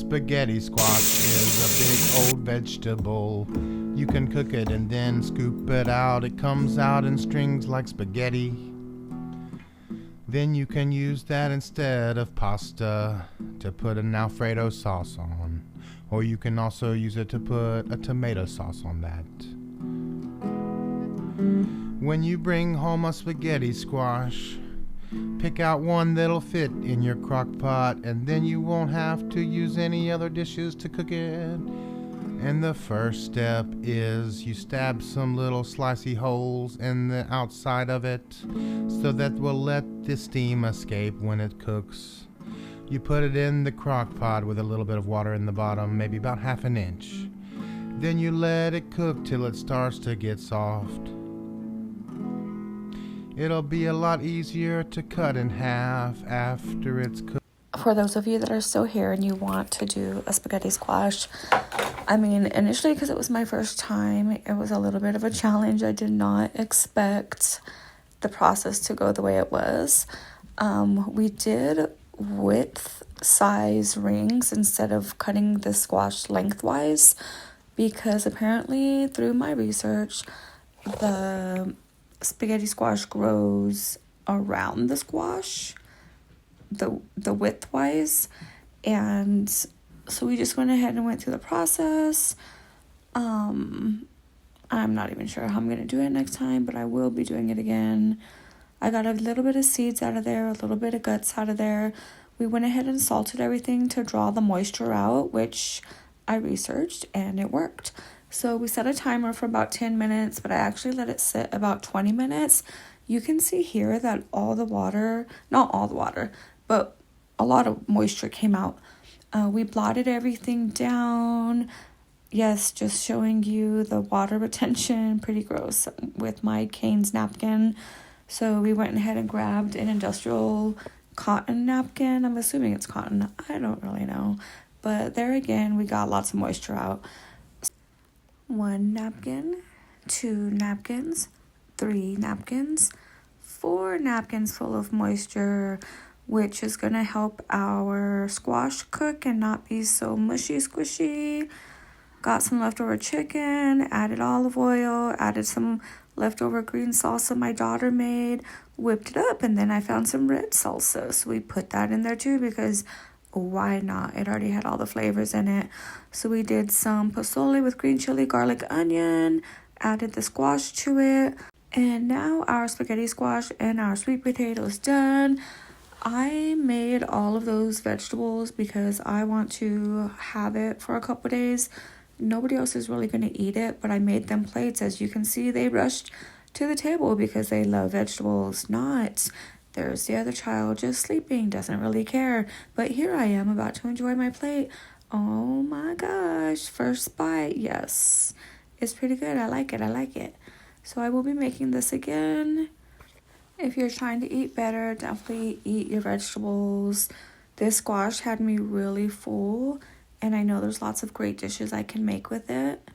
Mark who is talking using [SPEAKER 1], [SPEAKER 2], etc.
[SPEAKER 1] spaghetti squash is a big old vegetable. You can cook it and then scoop it out. It comes out in strings like spaghetti. Then you can use that instead of pasta to put an Alfredo sauce on. Or you can also use it to put a tomato sauce on that. When you bring home a spaghetti squash, pick out one that'll fit in your crock pot, and then you won't have to use any other dishes to cook it. And the first step is you stab some little slicey holes in the outside of it so that will let the steam escape when it cooks. You put it in the crock pot with a little bit of water in the bottom, maybe about half an inch. Then you let it cook till it starts to get soft. It'll be a lot easier to cut in half after it's cooked.
[SPEAKER 2] For those of you that are still here and you want to do a spaghetti squash, I mean, initially, because it was my first time, it was a little bit of a challenge. I did not expect the process to go the way it was. We did width size rings instead of cutting the squash lengthwise, because apparently through my research, the spaghetti squash grows around the squash, the width-wise, and so we just went ahead and went through the process. I'm not even sure how I'm going to do it next time, but I will be doing it again. I got a little bit of seeds out of there, a little bit of guts out of there. We went ahead and salted everything to draw the moisture out, which I researched, and it worked. So we set a timer for about 10 minutes, but I actually let it sit about 20 minutes. You can see here that all the water, not all the water, but a lot of moisture came out. We blotted everything down. Yes, just showing you the water retention, pretty gross, with my Cane's napkin. So we went ahead and grabbed an industrial cotton napkin. I'm assuming it's cotton. I don't really know. But there again, we got lots of moisture out. 1 napkin, 2 napkins, 3 napkins, 4 napkins full of moisture, which is going to help our squash cook and not be so mushy squishy. Got some leftover chicken, added olive oil, added some leftover green salsa my daughter made, whipped it up, and then I found some red salsa. So we put that in there too because why not? It already had all the flavors in it. So we did some pozole with green chili, garlic, onion, added the squash to it. And now our spaghetti squash and our sweet potato is done. I made all of those vegetables because I want to have it for a couple days. Nobody else is really going to eat it, but I made them plates. As you can see, they rushed to the table because they love vegetables. Not. There's the other child just sleeping, doesn't really care. But here I am about to enjoy my plate. Oh my gosh, first bite. Yes, it's pretty good. I like it. So I will be making this again. If you're trying to eat better, definitely eat your vegetables. This squash had me really full, and I know there's lots of great dishes I can make with it.